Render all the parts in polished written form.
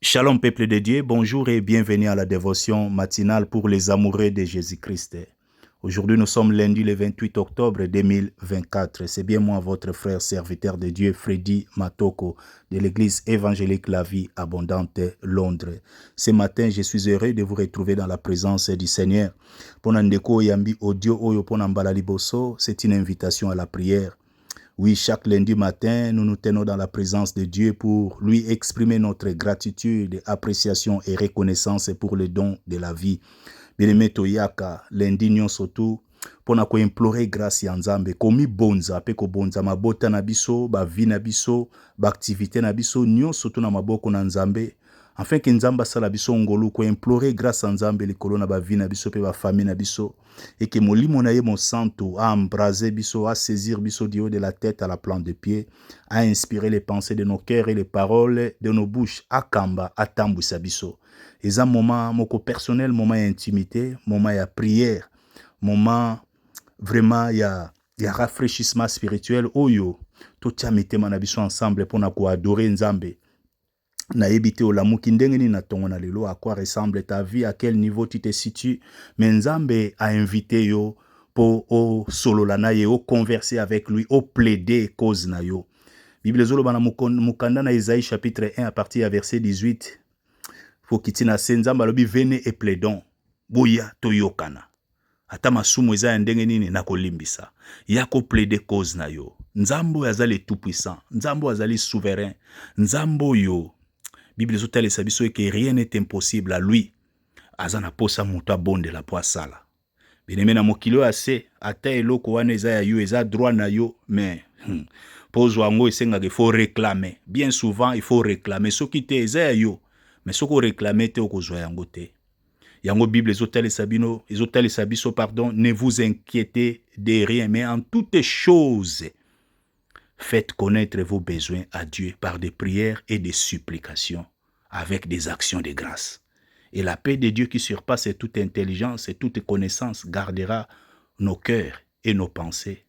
Shalom peuple de Dieu, bonjour et bienvenue à la dévotion matinale pour les amoureux de Jésus-Christ. Aujourd'hui nous sommes lundi le 28 octobre 2024. C'est bien moi votre frère serviteur de Dieu Freddy Matoko de l'église évangélique La Vie Abondante Londres. Ce matin je suis heureux de vous retrouver dans la présence du Seigneur. Ponandeko yambi audio oyo ponambala liboso, c'est une invitation à la prière. Oui, chaque lundi matin, nous nous tenons dans la présence de Dieu pour lui exprimer notre gratitude, appréciation et reconnaissance pour le don de la vie. Bien-aimé toyaka, lundi nyonso tu, pona ko implorer grâce ya Nzambe, komi bonza, pe ko bonza mabota na biso, ba vie na biso, ba activité na biso, nyonso tu na maboko na Nzambe, afin que Nzamba sala biso ngolu, ko implorer grâce à Nzambe likolo na ba vie na biso, pe ba famille na biso, et que molimo na ye mon santo a embrasé biso, a saisir biso du haut de la tête à la plante de pied, a inspiré les pensées de nos cœurs et les paroles de nos bouches, a kamba, a tambouisa biso. Et un moment moko personnel, moment intimité, moment ya prière, moment vraiment ya rafraîchissement spirituel. Oyo, tout ya mitema na biso ensemble pour na ko adorer Nzambe. Na ebite olamuki ndenge nini na tongo na lelo, à quoi ressemble ta vie, à quel niveau tu te situes. Mais Nzambe a invité yo pour au solo la na ye, au converser avec lui, au plaider cause na yo. Bible zolo bana mukanda na Isaïe chapitre 1 à partir du verset 18. Faut kitina Nzambe alobi vene et plaidons. Boya toyokana. Ata masumu eza ndenge nini na kolimbisa. Yako plaider cause na yo. Nzambo azali tout puissant. Nzambo azali souverain. Nzambo yo. Bible zotale sabiso que rien n'est impossible à lui. Azana posa muta bonde la poisala. Bien-aimé na mokilo ase, ata eloko wana eza ya yo, eza droit na yo, mais pozo ango esenga il faut réclamer. Bien souvent il faut réclamer. Soki te eza ya yo, mais soko réclamer te okozwa yango te. Yango Bible ezotale sabiso pardon, ne vous inquiétez de rien, mais en toutes choses faites connaître vos besoins à Dieu par des prières et des supplications, avec des actions de grâce. Et la paix de Dieu qui surpasse toute intelligence et toute connaissance gardera nos cœurs et nos pensées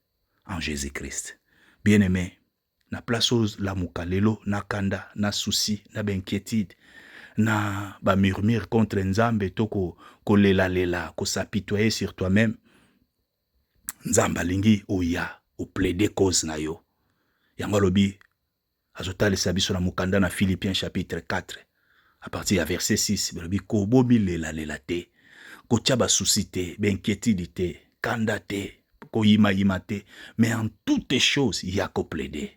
en Jésus-Christ. Bien-aimés, na place la mukalelo, na kanda, na souci, na inquiétude, na ba murmure contre Nzambe, toko ko lela, ko s'apitoyer sur toi-même. Nzamba lingi oya, o plaider cause na yo. Yango lobi azotale sabiso na mukanda na Philippiens chapitre 4 à partir du verset 6 lobi ko bobi lela te ko tchaba souci te inquiétude te kanda te ko yima te, mais en toutes choses yako plaider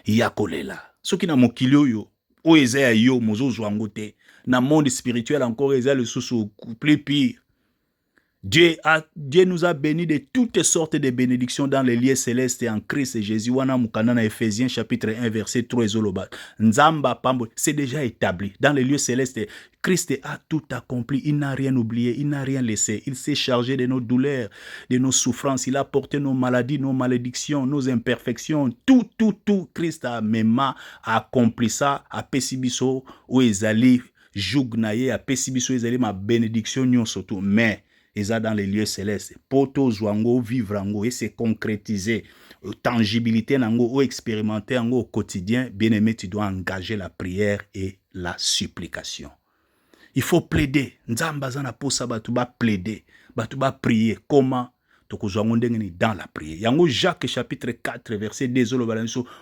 yako lela soki na mokili oyo o eza ya yo mozozo ango te na monde spirituel encore eza le sous plus pire. Dieu nous a bénis de toutes sortes de bénédictions dans les lieux célestes en Christ Jésus. Wana mukanda na Ephésiens chapitre 1 verset 3 ezoloba. Nzamba pambo, c'est déjà établi. Dans les lieux célestes, Christ a tout accompli. Il n'a rien oublié, il n'a rien laissé. Il s'est chargé de nos douleurs, de nos souffrances. Il a porté nos maladies, nos malédictions, nos imperfections. Tout. Christ a même accompli ça. A pesibiso ou ezali jugnaye. A pesibiso ezali ma bénédiction nyon surtout. Mais et ça dans les lieux célestes. Poto zwango vivre ango et se concrétiser. Tangibilité nango ou expérimenter ango au quotidien. Bien aimé, tu dois engager la prière et la supplication. Il faut plaider. Nzamba zana posa batuba plaider. Batuba prier. Comment? Dans la prière. Yango Jacques chapitre 4 verset 2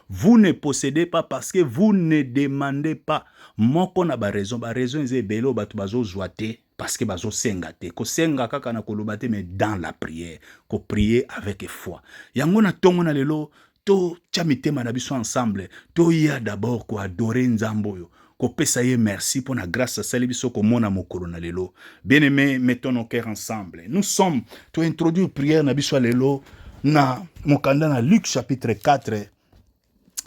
vous ne possédez pas parce que vous ne demandez pas. Moko na ba raison est belo batu bazo zoate parce que bazo senga te. Ko senga kaka na koloba te mais dans la prière, ko prier avec foi. Yango na tongo na lelo to chamitema na biso ensemble. To ya d'abord ko adorer Nzambo yo. Kopesa ye merci pour la grâce à Salibiso komona mokolo na lelo. Bien-aimés, mettons nos cœurs ensemble. Nous sommes, tu introduire prière na biso lelo na mokanda na Luc chapitre 4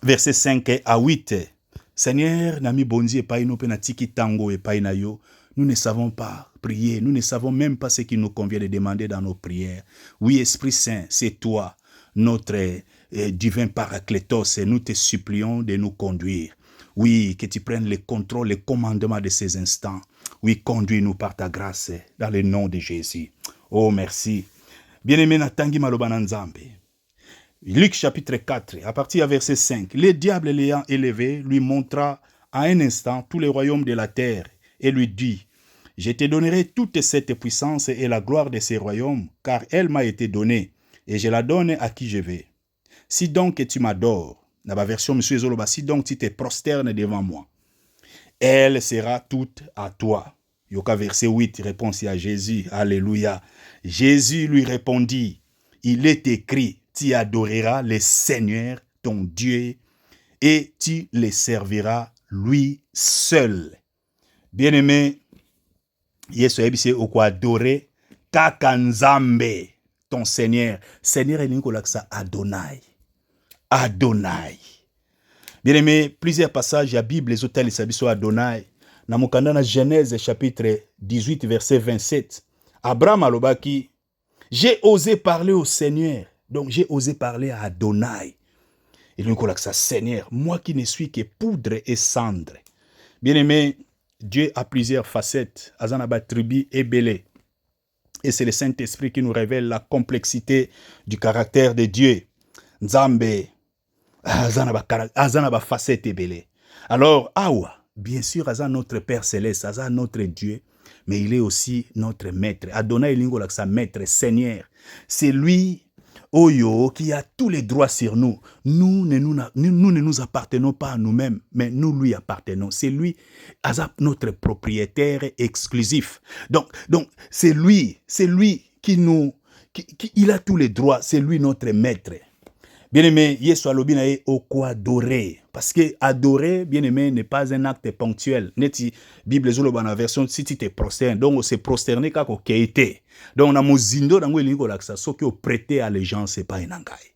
verset 5 à 8. Seigneur, nami bonzi epai no pe na tiki tango epai na yo. Nous ne savons pas prier, nous ne savons même pas ce qu'il nous convient de demander dans nos prières. Oui, Esprit Saint, c'est toi, notre divin Paraclétos, et nous te supplions de nous conduire. Oui, que tu prennes le contrôle, le commandement de ces instants. Oui, conduis-nous par ta grâce, dans le nom de Jésus. Oh, merci. Bien-aimé Natangi Malobana Nzambe. Luc chapitre 4, à partir du verset 5. Le diable l'ayant élevé, lui montra à un instant tous les royaumes de la terre et lui dit, je te donnerai toute cette puissance et la gloire de ces royaumes, car elle m'a été donnée, et je la donne à qui je veux. Si donc tu m'adores, dans la version Monsieur Zoloba, si donc tu te prosternes devant moi, elle sera toute à toi. Yoka verset 8, réponse à Jésus, alléluia. Jésus lui répondit, il est écrit, tu adoreras le Seigneur, ton Dieu, et tu le serviras lui seul. Bien-aimé, Yesu ebise okwa adorer kaka Nzambe, ton Seigneur. Seigneur elingo laksa Adonai. Adonai. Bien-aimé, plusieurs passages de la Bible, les hôtels sabiso Adonai. Na mukanda na Genèse chapitre 18 verset 27. Abraham alobaki, j'ai osé parler au Seigneur. Donc j'ai osé parler à Adonai. Et lui dit ça, Seigneur, moi qui ne suis que poudre et cendre. Bien-aimé, Dieu a plusieurs facettes. Azanaba tribu et belé. Et c'est le Saint-Esprit qui nous révèle la complexité du caractère de Dieu. Nzambe, azanaba facette et belé. Alors, awa, bien sûr, azan notre Père Céleste, azan notre Dieu, mais il est aussi notre Maître. Adonai Lingo, sa Maître, Seigneur. C'est lui Oyo, qui a tous les droits sur nous. Nous ne nous appartenons pas à nous-mêmes, mais nous lui appartenons. C'est lui, notre propriétaire exclusif. Donc c'est lui qui il a tous les droits. C'est lui notre maître. Bien-aimé, Yesu alobi na ye oko adorer. Parce que adorer, bien-aimé, n'est pas un acte ponctuel. Neti Bible zoloba na version si tu te prosternes. Donc on se prosterner kako keite. Donc na mozindo na ngwe lingo laksa soki o prêter allégeance pas inangai.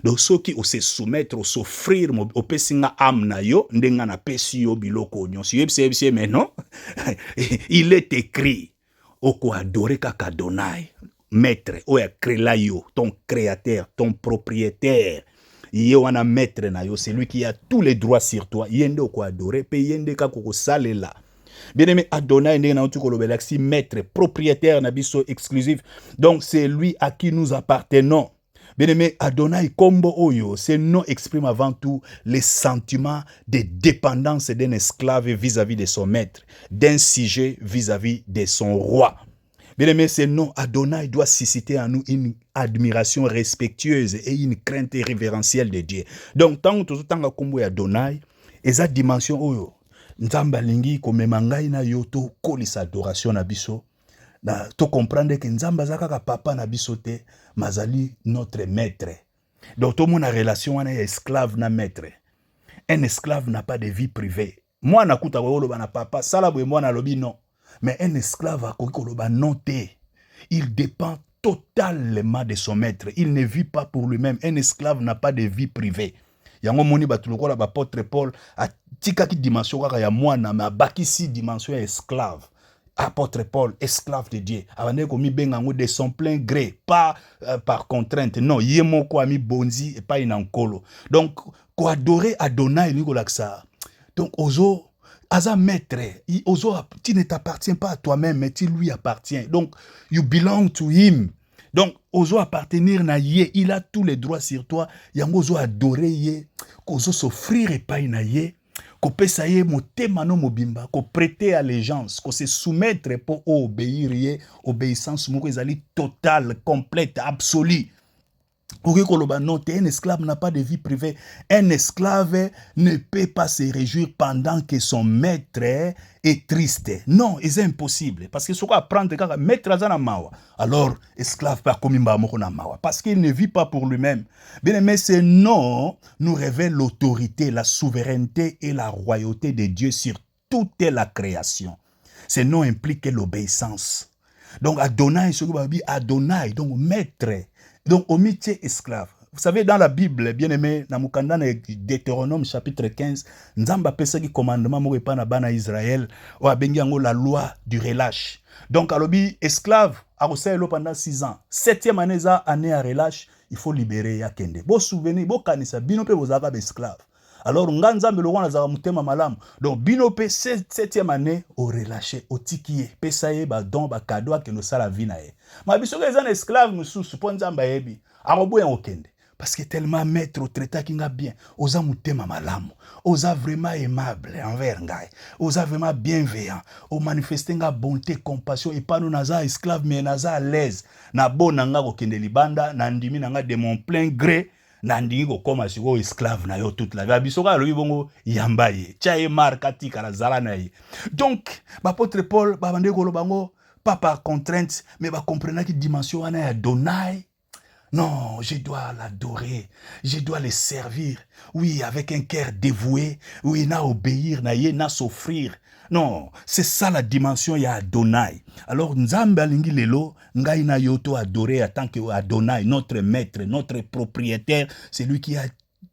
Donc soki o se soumettre o s'offrir o pesinga âme na yo ndenga na pesi yo biloko nyonso. Yebse mais non. Il est écrit oko adorer kaka Adonai. Maître, oya créla yo, ton créateur, ton propriétaire. Yo wana maître na yo, c'est lui qui a tous les droits sur toi. Yende ko adorer, pe yende ka ko salela. Bien-aimé, Adonai ndenge na utuko lobelaxi maître, propriétaire na biso exclusif. Donc c'est lui à qui nous appartenons. Bien-aimé, Adonai Kombo Oyo, ce nom exprime avant tout les sentiments de dépendance d'un esclave vis-à-vis de son maître, d'un sujet vis-à-vis de son roi. Bien-aimé, ce nom Adonai doit susciter en nous une admiration respectueuse et une crainte révérentielle de Dieu. Donc, tant que tu as combo Adonai, et cette dimension, oyo, nzamba lingi komemangai na yo to kolisa adoration na biso, na to comprendre que nzamba zaka papa na biso te, mazali notre maître. Donc, tout le monde a relation avec un esclave na maître. Un esclave n'a pas de vie privée. Moi, na kuta wolo bana papa, salabo moi na lobi non. Mais un esclave a noté. Il dépend totalement de son maître. Il ne vit pas pour lui-même. Un esclave n'a pas de vie privée. Yango moni batuloko la apôtre Paul a tika ki dimension kaka ya mwana ma baki si dimension esclave. Apôtre Paul, esclave de Dieu. Avane ko mi bengango de son plein gré, pas par contrainte. Non, yemo ko ami bonzi et pas inankolo. Donc ko adorer Adonai ni ko laksa. Donc ozo Aza maître, tu ne t'appartiens pas à toi-même, mais tu lui appartiens. Donc, you belong to him. Donc, ozo appartenir na ye, il a tous les droits sur toi. Yango ozo adorer ye, ozo s'offrir et pas na ye, ko pesa ye motema no mobimba, ko prêter allégeance, ko se soumettre pour obéir ye, obéissance moko ezali totale, complète, absolue. Un esclave n'a pas de vie privée. Un esclave ne peut pas se réjouir pendant que son maître est triste. Non, c'est impossible. Parce que ce qu'on apprend, maître azana mawa. Alors, esclave pas comme mawa. Parce qu'il ne vit pas pour lui-même. Bien aimé, ce nom nous révèle l'autorité, la souveraineté et la royauté de Dieu sur toute la création. Ce nom implique l'obéissance. Donc, Adonai, Adonai, donc maître. Donc, au métier esclave. Vous savez, dans la Bible, bien aimé, dans Deutéronome chapitre 15, Nzamba pesa ki commandement mo pa na bana Israël, o abengi yango la loi du relâche. Donc, alobi esclave, a reselo pendant 6 ans. 7e année za année à relâche, il faut libérer ya kende. Bo souvenir, bo kanisa bino pe bozaka esclave. Alors, Nzambe lo wana za mutema malamu. Donc, bino pe 7e année au relâché, au tikiye, pesa ye ba don ba cadeau ke no sala vie na ye. Ma biso ke ezana esclave mususu po Nzamba yebi. Aroboya okende. Parce que tellement maître au traité qui n'a bien. Osa mutema malamu. Osa vraiment aimable envers ngai. Osa vraiment bienveillant. O manifester nga bonté, compassion. Et pas nous naza esclave, mais naza à l'aise. Na bon nanga ko kende libanda. Na ndimi nanga de mon plein gré. Na ndimi ko koma siko esclave na yo toute la vie. Bisoka alobi bongo yamba ye. Chaye markati kala zala na ye. Donc, l'apôtre Paul, babande kolo bango, pas par contrainte, mais ba comprendre que dimension wana ya Donai. Non, je dois l'adorer, je dois le servir. Oui, avec un cœur dévoué. Oui, na obéir, na ye, na s'offrir. Non, c'est ça la dimension ya Adonai. Alors, Nzambe alingi lelo, ngai na yoto adorer en tant que Adonai, notre maître, notre propriétaire, c'est lui qui a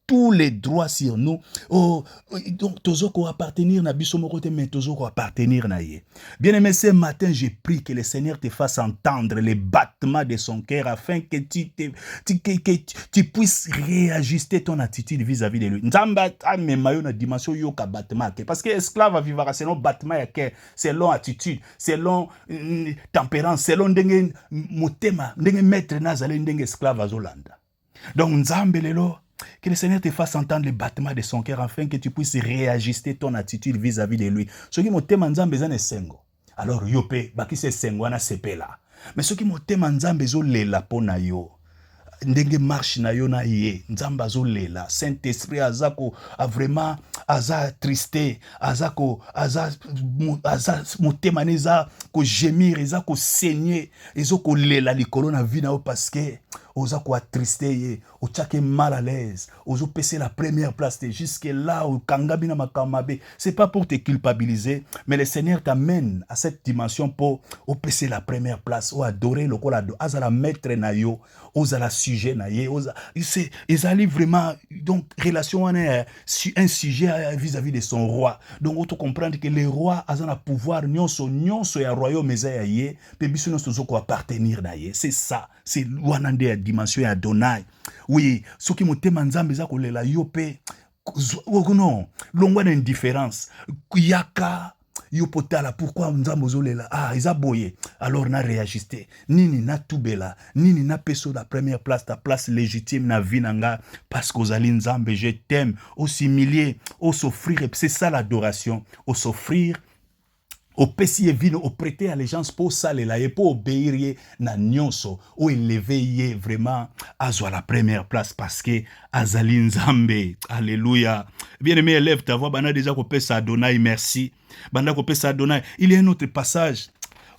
tous les droits sur nous. Oh, donc, tozoko appartenir na biso moko te, mais tozoko appartenir na ye. Bien-aimé, ce matin, j'ai pris que le Seigneur te fasse entendre les battements de son cœur afin que tu puisses réajuster ton attitude vis-à-vis de lui. Nzamba amema yo na dimension yo ka battement ke parce que esclave vivra selon battement ya cœur, selon attitude, selon tempérance, selon ndenge motema, ndenge maître nazale ndenge esclave azolanda. Donc nzambe lelo que le Seigneur te fasse entendre les battements de son cœur afin que tu puisses réajuster ton attitude vis-à-vis de lui. Ce qui motema nzambe zane sengo. Alors yo pe baki se sengo wana sepela. Mais ce qui motema nzambe zo lela pona yo. Ndenge marche na yo na ye nzamba zo lela Saint-Esprit azako a vraiment aza triste azako aza motema neza ko gemir eza ko saigner ezo ko lela likolo na vie na yo parce que oza ko attriste ye o tchake mal à l'aise ozo passer la première place jusque là au kangabi na makamabe. C'est pas pour te culpabiliser, mais le Seigneur t'amène à cette dimension pour au passer la première place ou adorer le kola azala maître na yo ozala sujet na ye c'est ezali vraiment donc relation wana un sujet vis-à-vis de son roi. Donc auto comprendre que le roi azana pouvoir nyonso ya royaume eza ya ye pe biso nyonso zoko appartenir na ye. C'est ça, c'est wana nde ya dimension ya Adonai. Oui, soki motema nzambe za kolela yo pe non longwa na indifférence yaka yo potala pourquoi nzambe zolela eza boye alors na réajuster nini na tubela nini na peso la première place ta place légitime na vie nanga parce que ozali nzambe je t'aime au s'humilier au s'offrir. C'est ça l'adoration, au s'offrir au pesi vino au prêter allégeance pour salela et pour obéir na nyonso au élever vraiment azwa la première place parce que azali nzambe. Alléluia. Bien-aimé, élève ta voix bana déjà ko pesa Adonai merci. Banda ko pesa Adonai. Il y a un autre passage.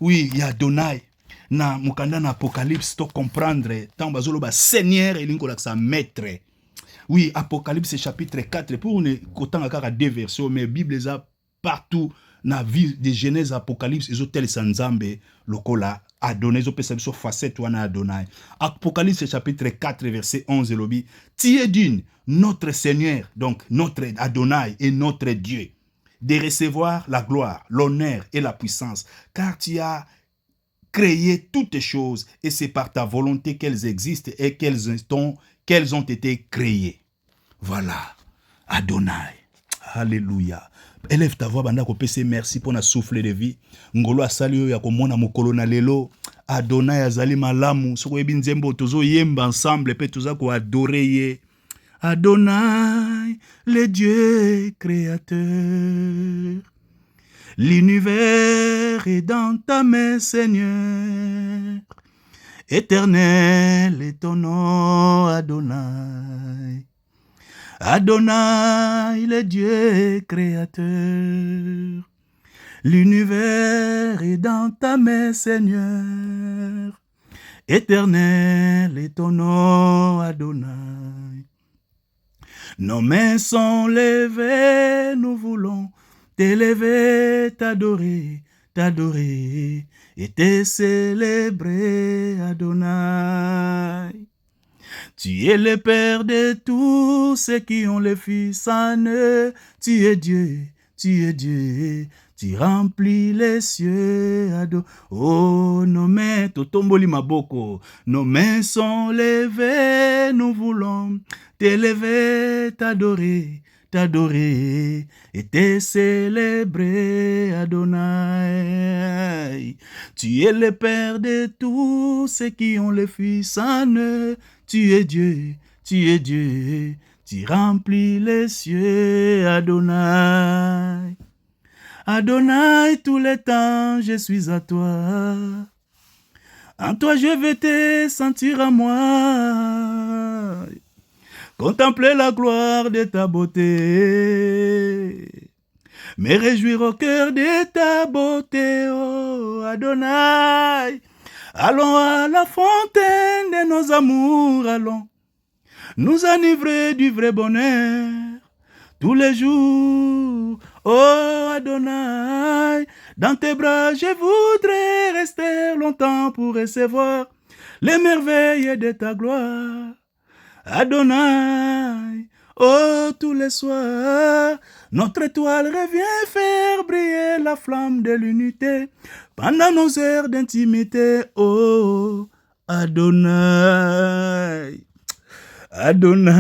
Oui, il y a Adonai. Na mukanda na Apocalypse to comprendre tant bazolo ba Seigneur elingo la sa maître. Oui, Apocalypse chapitre 4 pour ne kotanga kaka deux versions mais Bible les a partout. Na vie de Genèse Apocalypse ils ont tel sanzambe lokola Adonai ils ont pensé sur facette wana Adonai. Apocalypse chapitre 4 verset 11 lobi tu es d'une notre Seigneur donc notre Adonai et notre Dieu de recevoir la gloire, l'honneur et la puissance car tu as créé toutes choses et c'est par ta volonté qu'elles existent et qu'elles ont été créées. Voilà Adonai. Alléluia. Élève ta voix banda ko pese merci pour na souffle de vie. Ngolo asali yo ya komona mokolo na lelo. Adonai azali malamu. Soko yebi nzembo tozo yemba ensemble pe toza ko adorer ye. Adonai, le Dieu créateur. L'univers est dans ta main, Seigneur. Éternel est ton nom, Adonai. Adonai, le Dieu créateur. L'univers est dans ta main, Seigneur. Éternel est ton nom, Adonai. Nos mains sont levées, nous voulons t'élever, t'adorer, t'adorer et te célébrer, Adonai. Tu es le Père de tous ceux qui ont le Fils en eux. Tu es Dieu, tu es Dieu. Tu remplis les cieux. Oh, nos mains, totomboli maboko. Nos mains sont levées, nous voulons t'élever, t'adorer, t'adorer et te célébrer, Adonai. Tu es le Père de tous ceux qui ont le Fils en eux. Tu es Dieu, tu es Dieu, tu remplis les cieux, Adonai. Adonai, tous les temps, je suis à toi. En toi, je vais te sentir à moi. Contempler la gloire de ta beauté. Me réjouir au cœur de ta beauté, oh Adonai. Allons à la fontaine de nos amours, allons nous enivrer du vrai bonheur tous les jours, oh Adonai. Dans tes bras, je voudrais rester longtemps pour recevoir les merveilles de ta gloire. Adonai, oh tous les soirs, notre étoile revient faire briller la flamme de l'unité pendant nos heures d'intimité, oh Adonai. Adonai,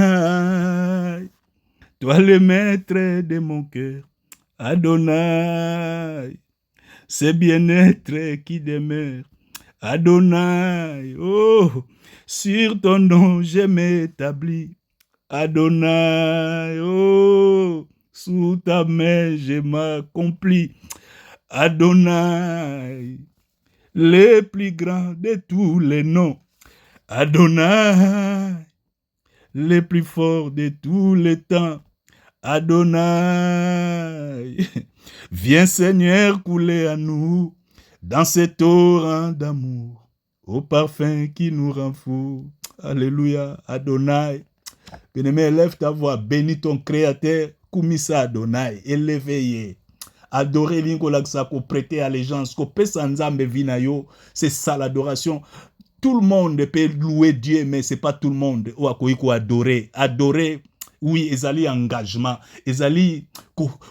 toi le maître de mon cœur, Adonai, c'est bien-être qui demeure, Adonai, oh, sur ton nom je m'établis, Adonai, oh, sous ta main je m'accomplis, Adonai, le plus grand de tous les noms, Adonai, le plus fort de tous les temps, Adonai. Viens Seigneur couler à nous dans ce torrent d'amour, au parfum qui nous rend fous. Alléluia, Adonai. Bien-aimé, élève ta voix, bénis ton Créateur, Koumissa Adonai, élevé. Adorer l'inkolaksa, prêter allégeance, ko pesa nzambe vinayo, c'est ça l'adoration. Tout le monde peut louer Dieu, mais ce n'est pas tout le monde qui peut adorer. Adorer, oui, ezali engagement. Ezali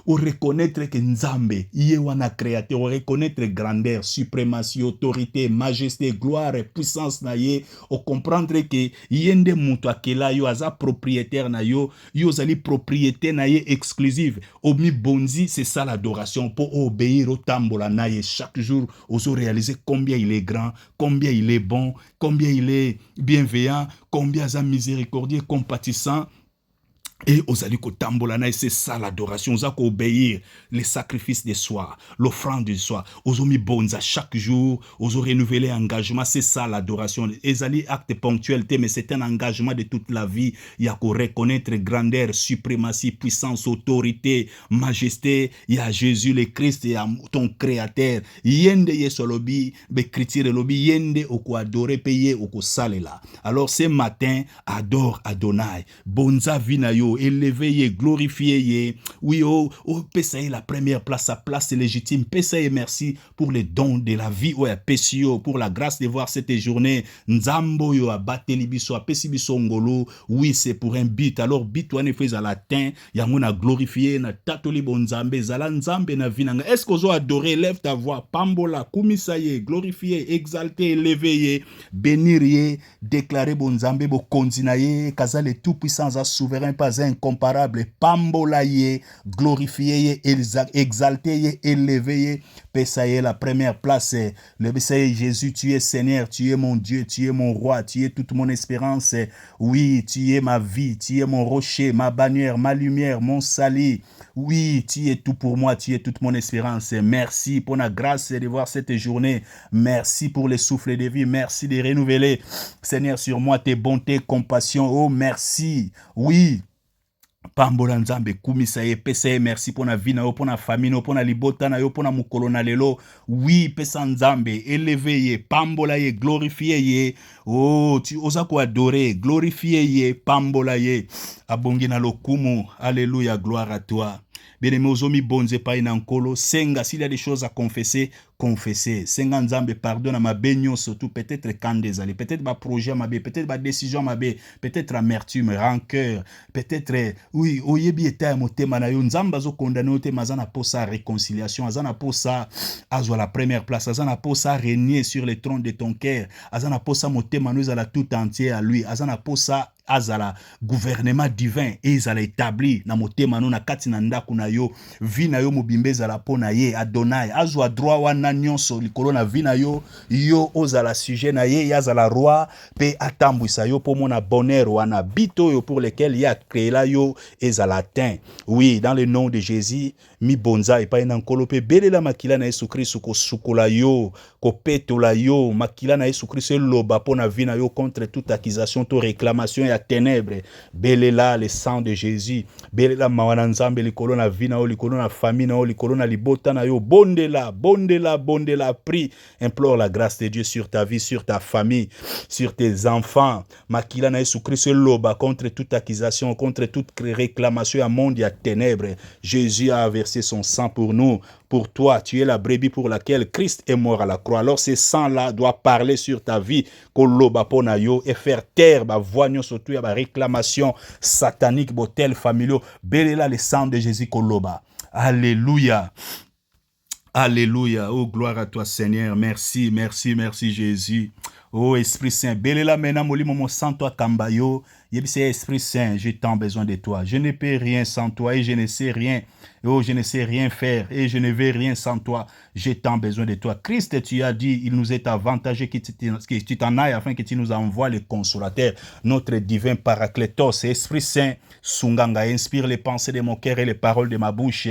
reconnaître que Nzambe, Yewana créateur, reconnaître grandeur, suprématie, autorité, majesté, gloire, puissance na ye, o comprendre que yende mutu akela yo aza propriétaire na yo, yo zali propriété na ye exclusive. Omi bonzi, c'est ça l'adoration, pour obéir au tambola na ye chaque jour, oso réaliser combien il est grand, combien il est bon, combien il est bienveillant, combien il est miséricordieux, compatissant. Et ozali kotambolana, c'est ça l'adoration. Oza ko obéir les sacrifices de soi, l'offrande de soi. Ozomi bonza chaque jour, ozo renouveler engagement, c'est ça l'adoration. Ezali acte ponctuel, mais c'est un engagement de toute la vie. Il y a qu'on reconnaître grandeur, suprématie, puissance, autorité, majesté. Il y a Jésus le Christ, il y a ton créateur. Yende yesolobi, be critique lobi, yende oko adorer, payer oko salela. Alors ce matin, adore Adonai. Bonza vinayo. Élevé, glorifié, oui, oh, pessaye la première place, sa place légitime, pessaye merci pour les dons de la vie, ouais, pessio, pour la grâce de voir cette journée, nzambo yo abateli biso, apesi biso ngolo, oui, c'est pour un but, alors but wane fait à latin, yango na glorifié, na tatoli bon nzambe, zala nzambe na vinanga, est-ce qu'on a adoré, lève ta voix, pambola, kumisaye, glorifié, exalté, élevé, bénir, déclarer bon nzambe, bo konzinaye, kazale tout puissant, souverain, pas incomparable, pambolaye, glorifié, exalté, élevé, pesaye la première place, le Messaïe Jésus, tu es Seigneur, tu es mon Dieu, tu es mon roi, tu es toute mon espérance, oui, tu es ma vie, tu es mon rocher, ma bannière, ma lumière, mon salut, oui, tu es tout pour moi, tu es toute mon espérance, merci pour la grâce de voir cette journée, merci pour le souffle de vie, merci de renouveler, Seigneur, sur moi tes bontés, compassion, oh merci, oui, pambola nzambe kumisa ye pesa ye merci pour na vie na yo pour na famille no pour na libota na yo pour na mukolo na lelo oui pesa nzambe élevé ye pambola ye glorifié ye oh tu osa ko adorer glorifié ye pambola ye abongi na lokumu alléluia gloire à toi. Bien-aimé, ozomi bonze pa inankolo, senga, s'il y a des choses à confesser, confesser. Senga nzambe pardonne à ma bénion, surtout peut-être quand des années, peut-être ma projet ma bé, peut-être ma décision ma bé, peut-être amertume, rancœur, peut-être, oui, oyebi eta motema na yo, nzamba zo condamné ote mazana pour sa réconciliation, azana pour sa, azwa la première place, azana pour sa régner sur le trône de ton cœur, azana pour sa motema nous à la tout entier à lui, azana pour sa azala gouvernement divin ezala établi na motema no na kati na ndako na yo vi na yo mobimba ezala mpo na ye Adonai azwa droit wana nyonso likolo na vi na yo yo ozala sujet na ye azala roi pe atambwisa yo mpo mona bonheur wana bito oyo pour lequel ye akreela yo ezala atteint. Oui, dans le nom de Jésus mi bonza epai na nkolo mpe belela makila na Yesu Kristo kosukola yo kopetola yo makila na Yesu Kristo eloba mpo na vi na yo contre toute accusation to réclamation ya ténèbres. Belela le sang de Jésus belela mawa na Nzambe likolo na vi na yo likolo na famille na yo likolo na libota na yo bondela bondela bondela prie implore la grâce de Dieu sur ta vie sur ta famille sur tes enfants makila na Yesu Kristo eloba contre toute accusation contre toute réclamation ya monde ya ténèbres. Jésus a versé son sang pour nous. Pour toi, tu es la brebis pour laquelle Christ est mort à la croix. Alors ce sang-là doit parler sur ta vie, koloba pona yo et faire taire ba voix surtout ya ba réclamation satanique botel familiaux. Belela le sang de Jésus koloba. Alléluia. Alléluia. Oh, gloire à toi, Seigneur. Merci, merci, merci, Jésus. Oh, Esprit Saint. Belela mena molimo mo santo akambayo. Yebise Esprit Saint, j'ai tant besoin de toi. Je ne peux rien sans toi et je ne sais rien. Oh, je ne sais rien faire et je ne vais rien sans toi. J'ai tant besoin de toi. Christ, tu as dit, il nous est avantagé que tu t'en ailles afin que tu nous envoies le consolateur, notre divin paraclétos. Esprit Saint, Sunganga, inspire les pensées de mon cœur et les paroles de ma bouche.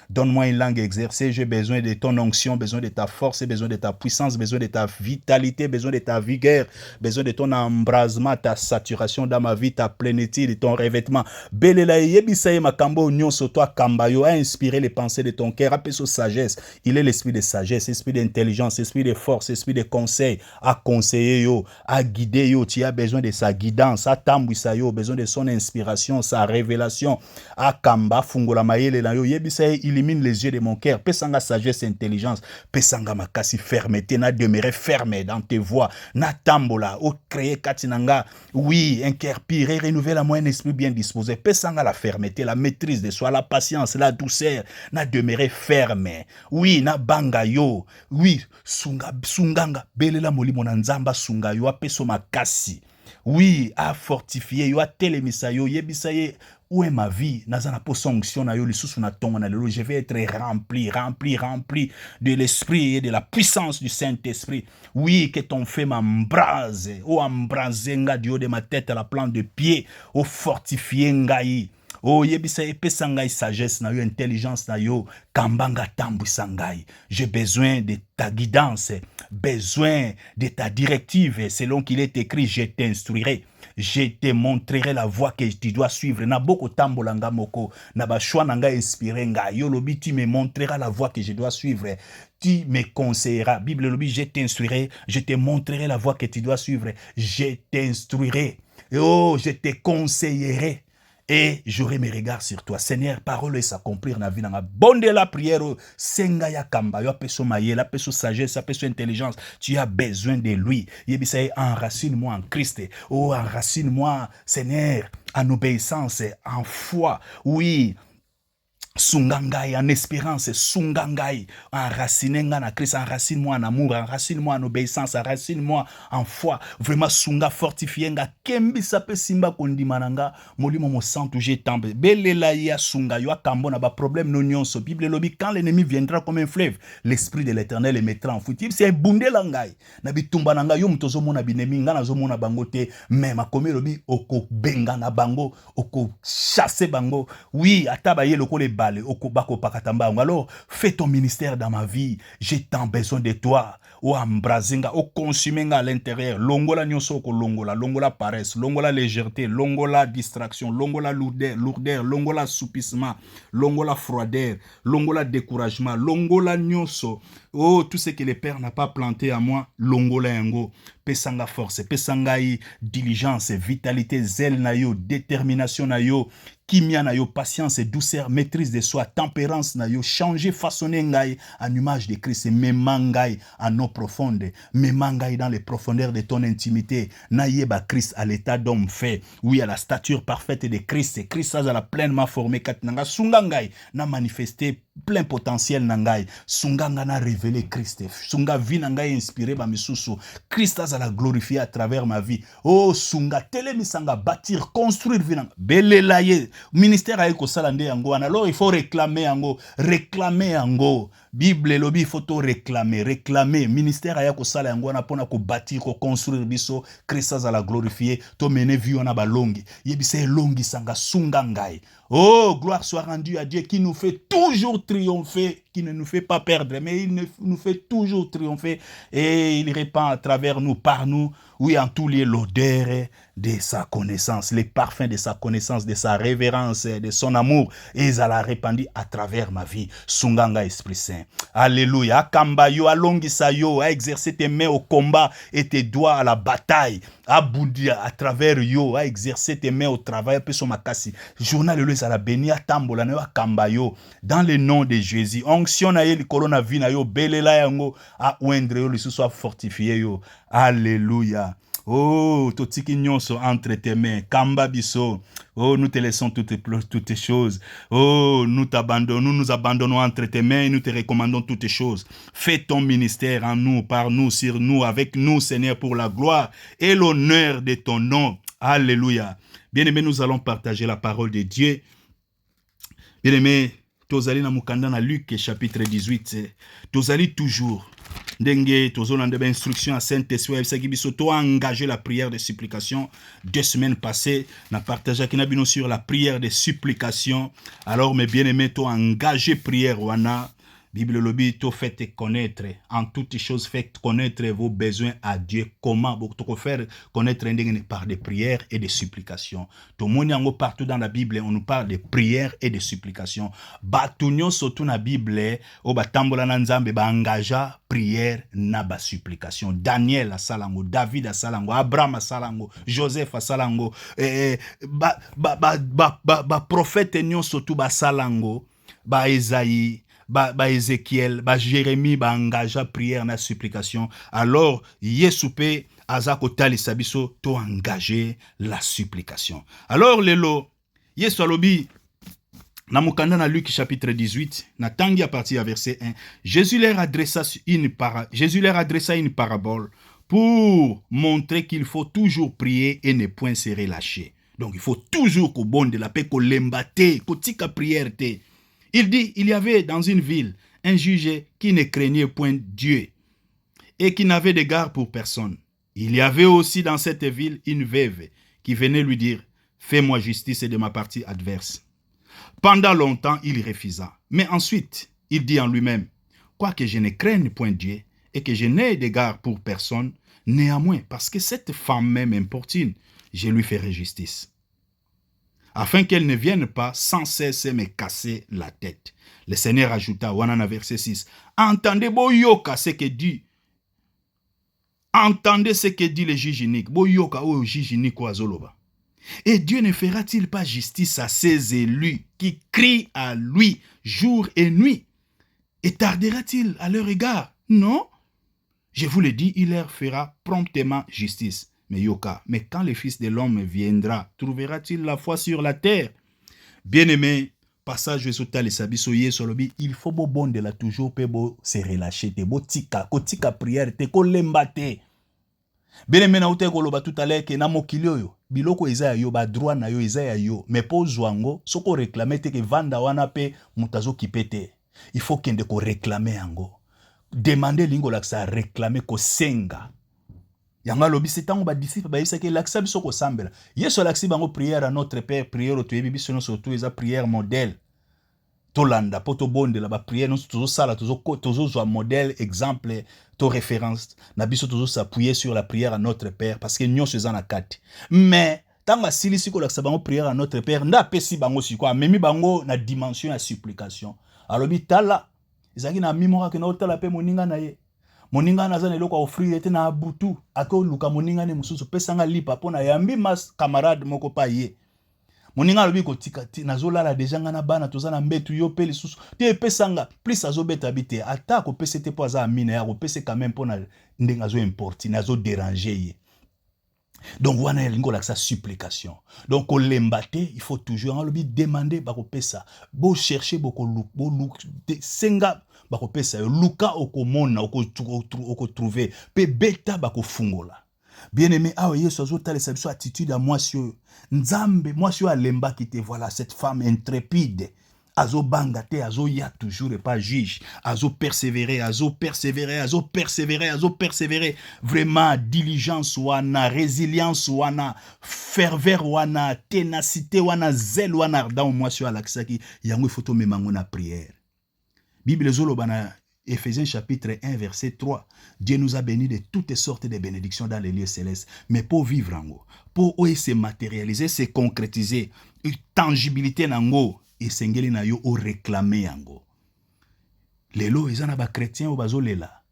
Donne-moi une langue exercée. J'ai besoin de ton onction, besoin de ta force, besoin de ta puissance, besoin de ta vitalité, besoin de ta vigueur, besoin de ton embrasement, ta saturation dans ma vie, ta plénitude, ton revêtement. Belela yebisaye makambo nyonso toi kambayo a inspiré les pensées de ton cœur, appelle sa sagesse. Il est l'esprit de sagesse, esprit d'intelligence, esprit de force, esprit de conseil, à conseiller yo, à guider yo. Tu as besoin de sa guidance, à tambwisa yo, besoin de son inspiration, sa révélation. À kamba fungola mayele na yo yebisaye illumine les yeux de mon cœur. Pesanga sagesse, intelligence, pesanga makasi fermeté, na demeurer fermé dans tes voies, na tambola, au créer katinanga. Oui, un cœur pire et renouveler un esprit bien disposé. Pesanga la fermeté, la maîtrise de soi, la patience, la douceur, na demeurer fermé. Oui, na banga yo. Oui, sunganga, belela molimo na nzamba sunga yo, apeso makasi. Oui, à fortifier yo, à télémisa yo, yebisaye. Où est ma vie? Nazana po sanction na yo lisusu na tonga na lelo. Je vais être rempli de l'esprit et de la puissance du Saint-Esprit. Oui, que ton feu m'embrase. Oh, embrase nga du haut de ma tête à la plante de pied. Oh, fortifier ngai. Oh, yebisa epesa ngai sagesse na yo, intelligence na yo, kambanga tambwisa ngai. J'ai besoin de ta guidance, besoin de ta directive. Selon qu'il est écrit, je t'instruirai. Je te montrerai la voie que tu dois suivre. Na boko tambolanga moko, na ba choix nanga inspiré nga. Yo lobi, tu me montreras la voie que je dois suivre. Tu me conseilleras. Bible lobi, je t'instruirai. Je te montrerai la voie que tu dois suivre. Je t'instruirai. Oh, je te conseillerai. Et j'aurai mes regards sur toi. Seigneur, parole s'accomplir na vie na bonde la prière. Senga ya kamba, yo apeso mayela, apeso sagesse, apeso intelligence. Tu as besoin de lui. Yebisaye, enracine-moi en Christ. Oh, enracine-moi, Seigneur, en obéissance, en foi. Oui. Sungangai en espérance, sungangai enracinenga na Christ, enracine-moi en amour, enracine-moi en obéissance, enracine-moi en foi. Vraiment sunga fortifienga kembi sape simba kondimananga molimo mo santu je tambe belela ya sunga yo akambo na ba problème no nyonso. Bible lobi quand l'ennemi viendra comme un fleuve, l'esprit de l'Éternel le mettra en fuite. C'est bundela ngai na bitumba nanga yo mtozo mona binemi nga nazo mona bango te même akomi lobi oko benga na bango oko chasser bango. Oui, ataba ye loko le alors, fais ton ministère dans ma vie. J'ai tant besoin de toi. O ambrazinga, o consumenga à l'intérieur. Longola nyonso ko longola, longola paresse, longola légèreté, longola distraction, longola lourdeur, longola assoupissement, longola froideur, longola découragement, longola nyonso. Oh, tout ce que le Père n'a pas planté à moi, longola yango. Pesanga force, pesanga diligence, vitalité, zèle na yo, détermination na yo, kimia na yo, patience et douceur, maîtrise de soi, tempérance na yo, changer, façonner ngai en image de Christ, memangai en eau profonde, memangai dans les profondeurs de ton intimité, na yeba Christ à l'état d'homme fait, oui, à la stature parfaite de Christ, Christ a la pleinement formé, katinanga sungangai, na manifesté plein potentiel nangai sunga ngana révéler Christ sunga vie nangai inspiré ba misusu Christ a la glorifier à travers ma vie oh sunga telemisanga bâtir construire vie nanga belela ye ministère aiko sala nde yango alors il faut réclamer yango Bible lobi il faut to réclamer ministère ayako sala yango na pona ko bâtir ko construire biso Christ a la glorifier to mener vie on a balongi yebise longi sanga sunga ngai. Oh, gloire soit rendue à Dieu qui nous fait toujours triompher, qui ne nous fait pas perdre, mais il nous fait toujours triompher et il répand à travers nous, par nous, oui, en tous lieux, l'odeur de sa connaissance, les parfums de sa connaissance, de sa révérence, de son amour, et il a répandu à travers ma vie. Sunganga Esprit Saint. Alléluia. Akamba yo, alongisa yo, a exercer tes mains au combat et tes doigts à la bataille. Aboudia à travers yo, a exercer tes mains au travail, peu son makasi. Journal le ça la béni à tambola na akamba yo dans le nom de Jésus. Onction na ye likolo na vie na yo belela yango a oindre yo lisu soit fortifié yo. Alléluia. Oh, totiki nyonso entre tes mains. Kamba biso. Oh, nous te laissons toutes choses. Oh, nous nous abandonnons entre tes mains et nous te recommandons toutes choses. Fais ton ministère en nous, par nous, sur nous, avec nous, Seigneur, pour la gloire et l'honneur de ton nom. Alléluia. Bien-aimés, nous allons partager la parole de Dieu. Bien-aimés, tozali na mukanda na Luc chapitre 18. Tozali toujours. Ndenge tozolanda ba instruction à Saint-Esprit bisaki biso to engager la prière de supplication. 2 semaines passées, na partagé kina bino sur la prière de supplication. Alors mes bien-aimés, to engager prière wana. Bible lobi to faites connaître en toutes choses, faites connaître vos besoins à Dieu. Comment vous faire connaître par des prières et des supplications. Tout le monde partout dans la Bible, on nous parle de prières et de supplications. Batunyo surtout dans la Bible, au batambola nanzambe ba engagea prière na ba supplication. Daniel a salango, David a salango, Abraham a salango, Joseph a salango, prophète nyon surtout ba salango, ba Esaïe, ba Ézéchiel, ba Jérémie, ba engagea prière na supplication. Alors, Yesoupe, azako tali sabiso, to engager la supplication. Alors, lelo, Yesu alobi, na mukanda na Luc chapitre 18, na tangi à partir du verset 1, Jésus leur adressa une parabole pour montrer qu'il faut toujours prier et ne point se relâcher. Donc, il faut toujours qu'au bon de la paix, qu'on l'embate, qu'on tika prière te. Il dit, il y avait dans une ville un juge qui ne craignait point Dieu et qui n'avait d'égard pour personne. Il y avait aussi dans cette ville une veuve qui venait lui dire, fais-moi justice de ma partie adverse. Pendant longtemps, il refusa. Mais ensuite, il dit en lui-même, quoique je ne craigne point Dieu et que je n'ai d'égard pour personne, néanmoins, parce que cette femme même importune, je lui ferai justice, afin qu'elle ne vienne pas sans cesse me casser la tête. Le Seigneur ajouta, Wanana verset 6, entendez boyoka ce que dit, entendez ce que dit le juge unique, boyoka ou juge unique oazoloba. Et Dieu ne fera-t-il pas justice à ses élus qui crient à lui jour et nuit? Et tardera-t-il à leur égard? Non. Je vous le dis, il leur fera promptement justice. Mais Yoka, mais quand le Fils de l'homme viendra, trouvera-t-il la foi sur la terre? Bien-aimé, passage sur tali sabiso yesolobi, il faut bo bon de la toujours pe bo se relâcher te bo tika prière te ko lembate. Bien-aimé na ute ko loba tout à l'heure que na mokili yo biloko eza yo ba droit na yo eza yo mais po zwango soko réclamer te que vanda wana pe mutazo kipete. Il faut kende ko réclamer yango. Demander lingo la ça réclamer ko senga. Yanga lobi setango ba disciple ba yisa ke laksa biso ko sambela. Yeso laksi bango prière à notre Père, prière au tuebi biso no surtout eza prière modèle. Tolanda poto bonde la ba prière no toujours sala toujours zo modèle exemple to référence na biso toujours s'appuyer sur la prière à notre Père parce que nyonso eza na kati. Mais tanga sili siko laksa bango prière à notre Père nda pesi bango siko memi bango na dimension ya supplication. Alobi tala ezaki na mimoka ke na otala pe moninga na ye. Moninga na zana eloko offrir ete na butu ako luka moninga ne mususu pesanga lipa pona yambi mas camarade moko pa ye. Moninga lobi ko tika nazolala deja nga na bana tozana mbetu yo pe lisusu te pesanga plus azobeta bite ata ko pesete po aza amina ya ko pese quand même pona ndenga zo importi nazo déranger ye. Donc, wana elingo la sa supplication. Donc, au lembate, il faut toujours demander bako pesa. Bo chercher boko look senga bako pesa. Luka oko mona oko trouver. Pe beta bako fungola. Bien aimé, ah oui, yeso azota les sabiso attitude à moi sur Nzambe, moi sur lemba qui te voilà cette femme intrépide. Azo bangate, azo ya toujours et pas juge. Azo persévérer, azo persévérer, azo persévérer, azo persévérer. Vraiment, diligence wana, résilience wana, ferveur wana, ténacité wana, zèle wana, ardent moi sur alaksaki. Yango photo me mangona prière. Bible zolo bana Éphésiens chapitre 1 verset 3. Dieu nous a bénis de toutes sortes de bénédictions dans les lieux célestes. Mais pour vivre en haut, pour se matérialiser, se concrétiser, une tangibilité nango. Et sengeli na yo o réclamer yango. Lelo ezana ba chrétien o bazolela.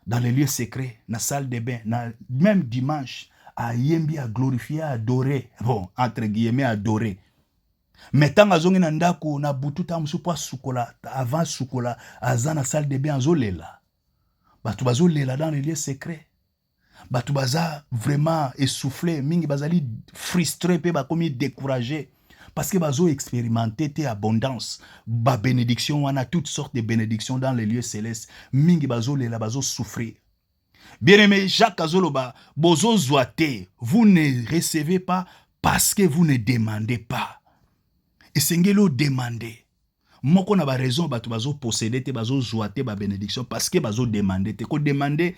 Dans les lieux secrets, na salle de bain, même dimanche, à yembi, à glorifier, à adorer. Bon, entre guillemets, adorer. Mais tant azongi na ndako na butu ta musupa sukola, avant sukola, azana salle de bain azolela. Batu bazolela dans les lieux secrets. Batu baza vraiment essoufflé, mingi bazali frustré, pe ba komi découragé. Parce que bazo expérimenter tes abondance, ba bénédiction, on a toutes sortes de bénédictions dans les lieux célestes. Mingi bazo lela bazo souffrir. Bien aimé, Jacques Azoloba, bozo zoate, vous ne recevez pas parce que vous ne demandez pas. Et sengelo demandez. Moko na ba raison batu bazo posséder te bazo zoate ba bénédiction parce que bazo demander te ko demander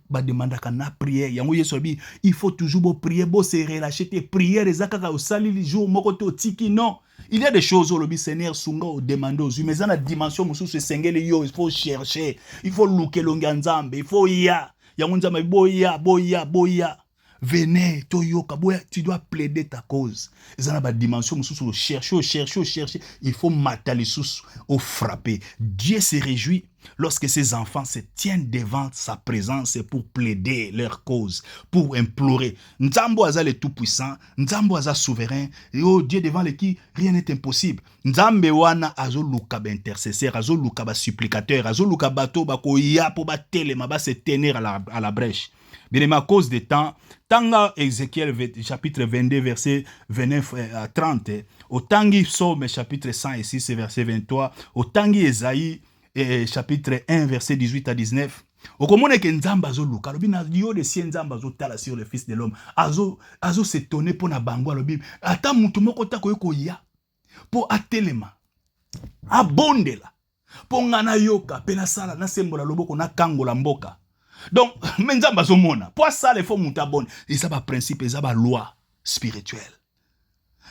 ba demanda kana prière yango yeso bi il faut toujours bo prier bo se relâcher tes prières ezakaka osali le jour moko te otiki non il y a des choses au lobby Seigneur sunga o demander aux mais na dimension mususu sengeli yo il faut chercher il faut looker longanzambe il faut ya yango nzambe boya venez, toyoka, tu dois plaider ta cause. Et ça n'a pas de dimension, chercher. Il faut mater sous au frapper. Dieu se réjouit lorsque ses enfants se tiennent devant sa présence pour plaider leur cause, pour implorer. Nzambo aza le tout-puissant, Nzambo aza souverain, et oh Dieu devant le qui rien n'est impossible. Nzambe wana azo luka ba intercesseur, azo luka ba supplicateur, azo luka bato bako ya po ba telema ba se tenir à la brèche. Bien aimé, à cause du temps, Tanga Ézéchiel chapitre 22 verset 29 à 30, au Tangi Psaume chapitre 106 verset 23, au Tangi Esaïe chapitre 1 verset 18 à 19. Au komone ke nzamba azo luka lobi na dio de si nzamba azo tala sur le fils de l'homme azo s'étonner pour na bango lobi ata mutu moko ta ko ya po atelema abondela po ngana yoka pe na sala na sembola loboko na kangola mboka. Donc, menzamba zomona. Pour ça, il faut monter bon. Et ça va principe, et ça va loi spirituelle.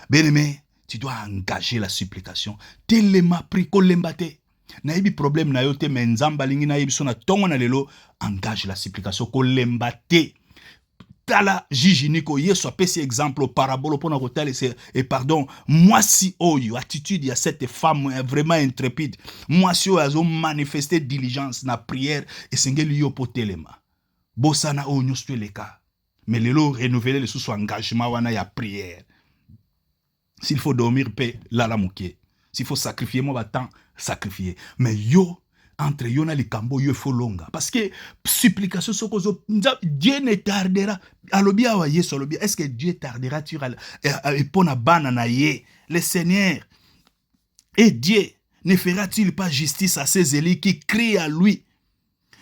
Bien aimé, tu dois engager la supplication. Telema pri kolembate. Naibi problème na yote menzamba lingi naibi sona tongo na lelo engage la supplication kolembate. Tala jijiniko yeso apesi exemple parabole pour na kotale et pardon moi si oyo attitude ya cette femme vraiment intrépide moi si oyo azo manifester diligence na prière et sengeli yo potelema bosana oyo nyoswe leka mais lelo renouveler le sous engagement wana ya prière s'il faut dormir paix lala muke s'il faut sacrifier moi temps sacrifier mais yo entre yona likambo yo faut longa parce que supplication sokozo Dieu ne tardera alobi awa yeso alobi est-ce que Dieu tardera tu pona bana na ye le Seigneur et Dieu ne fera-t-il pas justice à ses élus qui crient à lui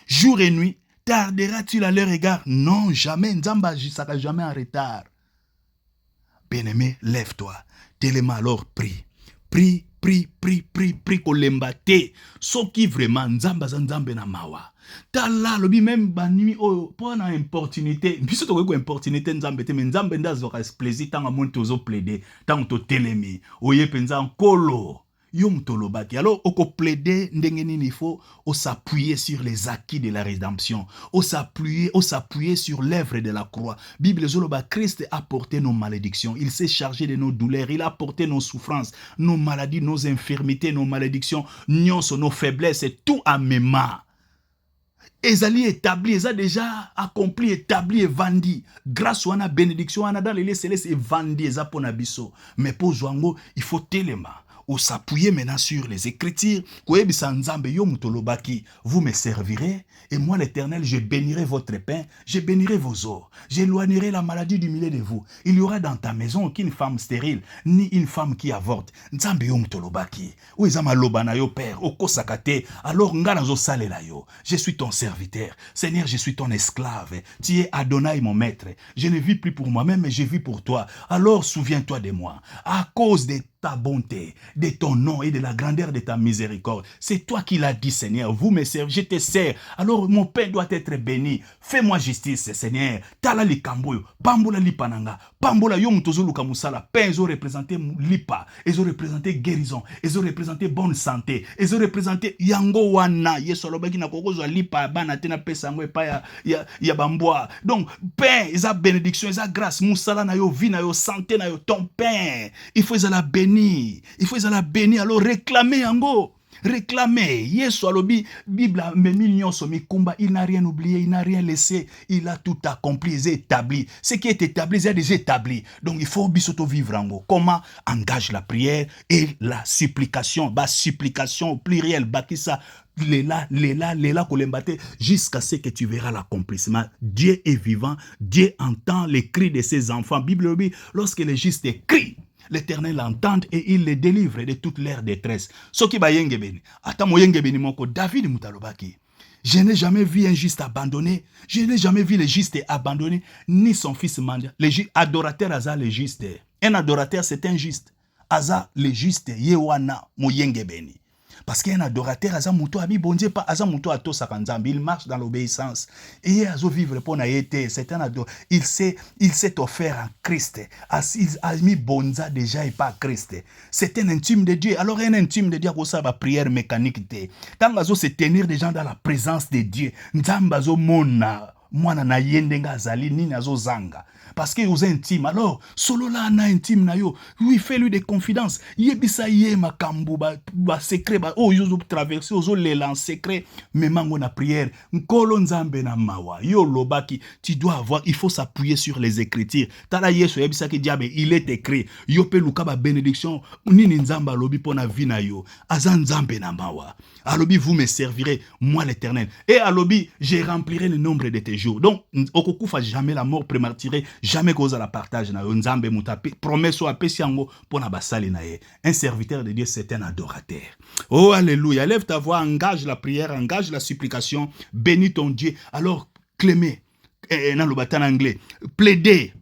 jour et nuit? Tardera-t-il à leur égard? Non, jamais. Nzamba sera jamais en retard. Bien-aimé, lève-toi. Téléma alors prie kolembate soki vraiment nzamba za nzambe na mawa tala lobi même banimi o pona importunité biso to ko importunité nzambe te mais nzambe ndazo ka plaisir tanga monto zo plaider tanga to telemi oye penza nkolo yo mtolobaki alors oko plaider ndenge nini il faut s'appuyer sur les acquis de la rédemption s'appuyer sur l'œuvre de la croix. Bible zoloba Christ a porté nos malédictions, il s'est chargé de nos douleurs, il a porté nos souffrances, nos maladies, nos infirmités, nos malédictions, nos faiblesses et tout à mema. Ezali établi, eza déjà accompli, établi et vendu. Grâce à la bénédiction, on a dans les lieux célestes et vendu, eza pona biso. Mais pour Zwango, il faut telema. s'appuyer maintenant sur les Écritures. Vous me servirez, et moi l'Éternel, je bénirai votre pain, je bénirai vos eaux, j'éloignerai la maladie du milieu de vous. Il y aura dans ta maison aucune femme stérile, ni une femme qui avorte. Nzambe yo mutolobaki. Ouizama lobana yo père, okosakate, alors nganazo salela yo. Je suis ton serviteur. Seigneur, je suis ton esclave. Tu es Adonai mon maître. Je ne vis plus pour moi-même, mais je vis pour toi. Alors souviens-toi de moi. À cause de ta bonté, de ton nom et de la grandeur de ta miséricorde. C'est toi qui l'as dit, Seigneur. Vous me servez, je te sers. Alors mon pain doit être béni. Fais-moi justice, Seigneur. Tala li kamboyo, pambola li pananga, pambola yo mutozo luka musala. Pain, ils ont représenté lipa, ils ont représenté guérison, ils ont représenté bonne santé, ils ont représenté yango wana. Yesolobaki na kokozo lipa bana tena pesa ngwe pa ya bamboa. Donc pain, ils ont bénédiction, ils ont grâce, musala na yo vie na yo santé na yo ton pain. Il faut ils la bénir. Il faut ils la bénir. Alors réclamer yango. Réclamer. Yesu alobi Bible millions somi kumba, il n'a rien oublié, il n'a rien laissé, il a tout accompli, il est établi. Ce qui est établi, c'est déjà établi. Donc il faut bisoto vivre en go. Comment engage la prière et la supplication, supplication au pluriel, bakisa Léla, kolembate, jusqu'à ce que tu verras l'accomplissement. Dieu est vivant, Dieu entend les cris de ses enfants. Bible dit, lorsque les justes crient, l'Éternel entend et il les délivre de toute leur détresse. Soki ba yengebeni, ata mo yengebeni moko David mutalobaki. Je n'ai jamais vu un juste abandonné. Je n'ai jamais vu le juste abandonné, ni son fils mendiant. Les adorateurs Aza le juste. Un adorateur c'est un juste. Aza le juste yewana mo yengebeni. Parce qu'un adorateur, il marche dans l'obéissance. Et il vivre pour c'est un adorateur. Il s'est offert à Christ. Il a mis bonza déjà et pas à Christ. C'est un intime de Dieu. Alors un intime de Dieu, ça va prière mécanique. Tant que se tenir des gens dans la présence de Dieu. Nzambazo mona. Mwana na yendenga zali ni nazo zanga parce que vous intime. Alors solo là na intime na yo, oui, fais-lui des confidences. Yebisa ye makambu ba secret ba oh yo traverser ozo l'élan secret mais mango na prière nkolo nzambe na mawa yo lobaki. Tu dois avoir, il faut s'appuyer sur les Écritures. Tala yesu yebisa ki diabe il est écrit yo pe luka ba bénédiction nini nzamba lobi pona vie na yo azan nzambe na mawa. Alobi vous me servirez moi l'Éternel et alobi je remplirai le nombre de tes jours. Donc okokufa jamais la mort prématurée, jamais cause à la partage na nzambe mutapi promesse o apesi yango pona basali na ye. Un serviteur de Dieu c'est un adorateur. Oh alléluia, lève ta voix, engage la prière, engage la supplication, bénis ton Dieu. Alors clémer dans le bâton anglais, plaider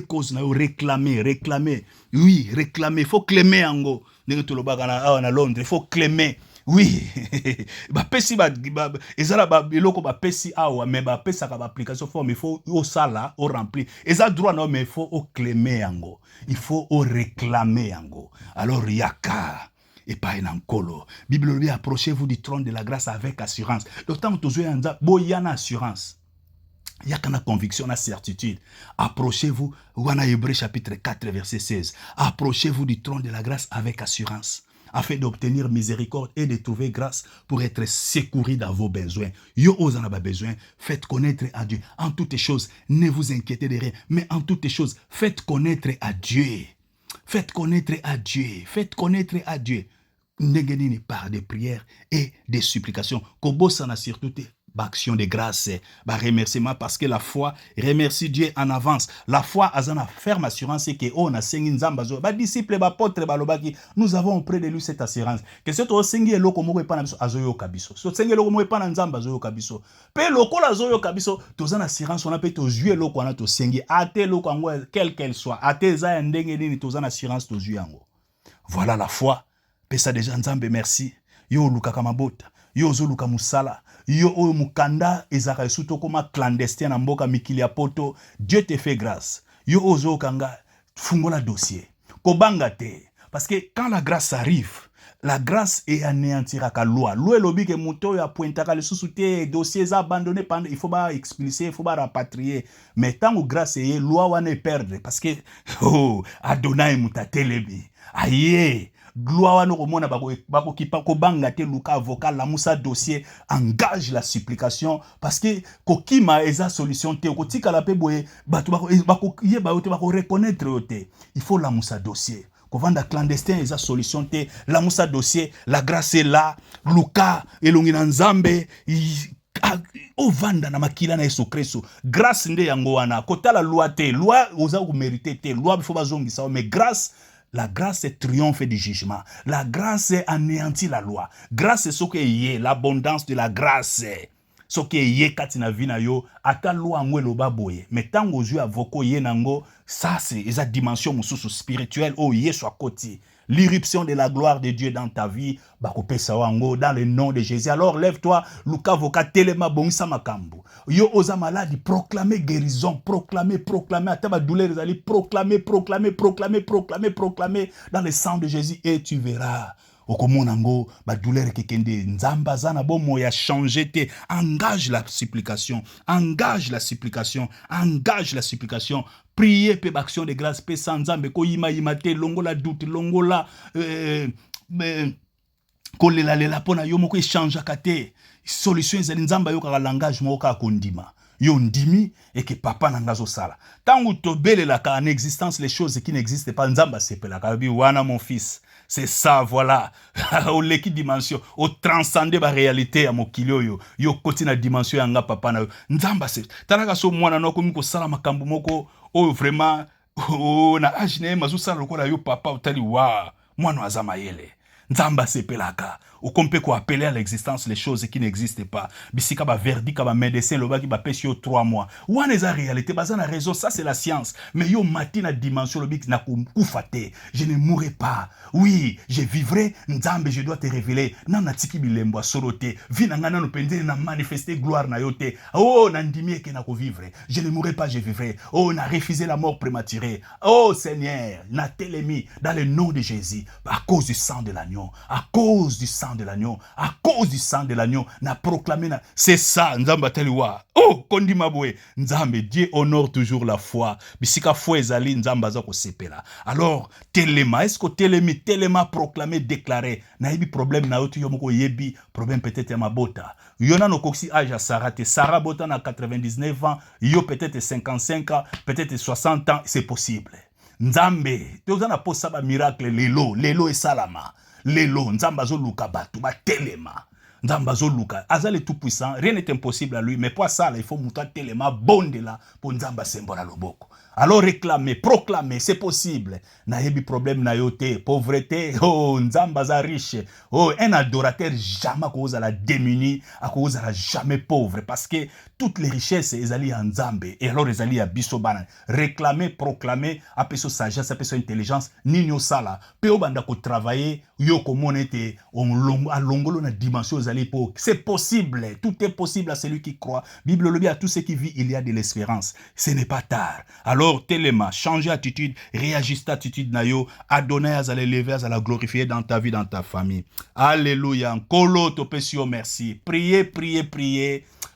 cause na réclamer. Oui, réclamer, faut clémer ango. Nenge to lobaka na Londres, faut clémer. Oui, pesi ezala eloko pesi awa mais pesa ka application forme il faut au sala au remplir. Eza droit non mais il faut au clémer yango. Il faut au réclamer yango. Alors yaka et pas un ankolo. Bible dit approchez-vous du trône de la grâce avec assurance. D'autant que tu as boyana assurance. Il y a une conviction, une certitude. Approchez-vous, Wana Hébreux chapitre 4 verset 16. Approchez-vous du trône de la grâce avec assurance, afin d'obtenir miséricorde et de trouver grâce pour être secouru dans vos besoins. Yo ozanaba besoin, faites connaître à Dieu. En toutes choses, ne vous inquiétez de rien, mais en toutes choses, faites connaître à Dieu. Faites connaître à Dieu. Faites connaître à Dieu. N'engenini par des prières et des supplications. Kobo sana surtout action de grâce, remerciement parce que la foi remercie Dieu en avance. La foi a une ferme assurance que on a sengi nzambazo ba disciple ba apôtre ba lobaki nous avons auprès de lui cette assurance que ce to sengi eloko moko epa na biso azoyo kabiso so sengi eloko moko epa na nzamba azoyo kabiso pe lokola azoyo kabiso tozana assurance on a pe to jouer eloko na to sengi ate eloko ngo quel qu'elle soit ate za ndenge nini tozana assurance to jouer yango. Voilà la foi. Pesa déjà nzambe merci yo lukaka mabota yo zoluka musala yo o mukanda ezaka esuto koma clandestin na mboka mikili ya poto. Dieu te fait grâce yo ozo kanga fungola dossier kobanga te parce que quand la grâce arrive, la grâce est anéantira ka loi elobi ke moto ya pointaka le sous-souté dossier abandonné pendant il faut pas expulser, il faut pas rapatrier, mais tant que grâce est loi wana perdre parce que oh Adonai mutatelemi aye gloire no komona bako kipa ko banga te luka avocat la musa dossier engage la supplication parce que kokima eza solution te kotika la pe boye batu bako yeba yote bako reconnaître yote il faut la musa dossier kovanda clandestin eza solution te. La musa dossier, la grâce est là. Luka elongi na nzambe ovanda na makila na Yesu Kristo. Grâce nde yango wana. Kota la loi te, loi oza ko mériter te, loi bifo bazongisa, mais grâce, la grâce est triomphe du jugement. La grâce anéantit la loi. Grâce c'est ce que y l'abondance de la grâce. Ce que y kati na vie na yo, ata loi ngwe loba boye. Mais tant aux yeux avoko ye nango, ça c'est esa dimension mususu spirituelle o ye soit côté. L'irruption de la gloire de Dieu dans ta vie, dans le nom de Jésus. Alors lève-toi, Luka voka telema bongisa makambo. Yo oza malade, proclamer guérison, proclamer, ataba douleur ezali, proclamer dans le sang de Jésus et tu verras. Okomonango, ba douleur kekende, nzamba zana bomo ya changer te, engage la supplication, priez pe action de grâce, pe sans nzambe, ko yima te, longola doute, longola, kolela lela pona yo moko échange kate, solution ezali nzamba yo kaka langage moko ka kondima. Yo ndimi et que papa nangazo sala. Tangu tobelela ka en existence les choses qui n'existent pas, nzamba sepela ka bi wana mon fils. C'est ça, voilà. Au leki dimension, au transcender la réalité à mokilio yo. Yo koti na dimension yanga papa na yo. Nzamba se. Talaka so mwana no komi ko sala makambu moko o vraiment o na ajine mazu sala lokola yo papa utali wa mwana azama yele. Nzamba sepelaka. Ou qu'on peut appeler à l'existence les choses qui n'existent pas. Bisika ba verdict ba médecin le ba qui ba pêche 3 mois. Ou en esa réalité, bazana raison, ça c'est la science. Mais yo matina dimension le bik na kufate. Je ne mourrai pas. Oui, je vivrai. Nzambe, je dois te révéler. Nana tiki bilembo sorote. Vinanga na no pende na manifester gloire na yote. Oh, nandimi ke na ko vivre. Je ne mourrai pas, je vivrai. Oh, na refusé la mort prématurée. Oh Seigneur, na telemi dans le nom de Jésus à cause du sang de l'agneau. À cause du sang de l'agneau, à cause du sang de l'agneau, n'a proclamé, c'est ça, Nzamba teliwa. Oh, kondi mabwe, Nzambe, Dieu honore toujours la foi. Bisika foi ezali, Nzamba zako sepela. Alors, telema, est-ce que telema proclamé, déclaré, na yebi problème na yotu yomoko yebi, problème peut-être ma bota. Yona no koksi âge à Sarah, Sarah bota na 99 ans, yo peut-être 55 ans, peut-être 60 ans, c'est possible. Nzambe, tozana posa ba miracle lelo et salama. Lelo, nzamba zo luka batu, ba telema. Nzamba zo luka. Azale tout puissant, rien n'est impossible à lui, mais pour ça, il faut mouta telema bonde là, pour nzamba sembola loboko. Alors réclamer, proclamer, c'est possible. Na yebi problème na yote, pauvreté, oh, nzamba za riche. Oh, un adorateur jamais cause à la démunie, à cause à la jamais pauvre, parce que toutes les richesses, elles allient en nzambe, et alors elles allient à bisobana. Réclamer, proclamer, après sa sagesse, après sa intelligence, nino sala. Peu banda ko travailler, yo ko monete, on a longolo na dimension aux alliés. C'est possible, tout est possible à celui qui croit. Bible le dit à tout ce qui vit, il y a de l'espérance. Ce n'est pas tard. Alors, telema, changer attitude, réajuster attitude na yo, adonner à l'élever, à la glorifier dans ta vie, dans ta famille. Alléluia. Nkolo topesio merci. Priez.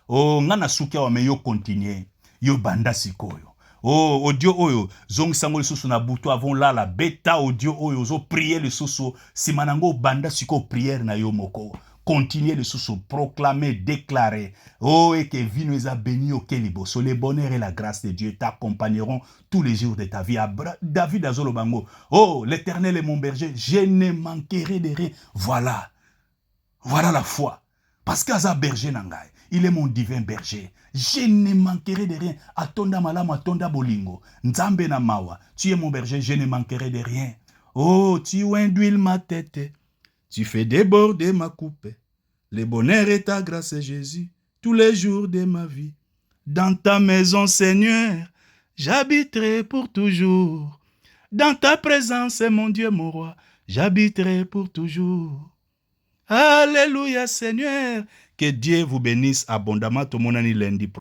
Oh, ngana sukia wa me yo continuer. Yo banda sikoyo. Oh, audio oyo, zong sango le susu na buto avon la beta audio oyo, zo prier le susu, si manango banda siko prière na yo moko. Continuez de sous proclamer, déclarer. Oh, et que vie nous a béni au Kélibo. Sur le bonheur et la grâce de Dieu t'accompagneront tous les jours de ta vie. David Azolobango. Oh, l'Éternel est mon berger. Je ne manquerai de rien. Voilà la foi. Parce qu'Aza berger nangai. Il est mon divin berger. Je ne manquerai de rien. Atonda malam, atonda bolingo. Nzambe na mawa. Tu es mon berger, je ne manquerai de rien. Oh, tu induis ma tête. Tu fais déborder ma coupe. Le bonheur et ta grâce, Jésus, tous les jours de ma vie. Dans ta maison, Seigneur, j'habiterai pour toujours. Dans ta présence, mon Dieu, mon roi, j'habiterai pour toujours. Alléluia, Seigneur. Que Dieu vous bénisse abondamment. Tout le monde lundi.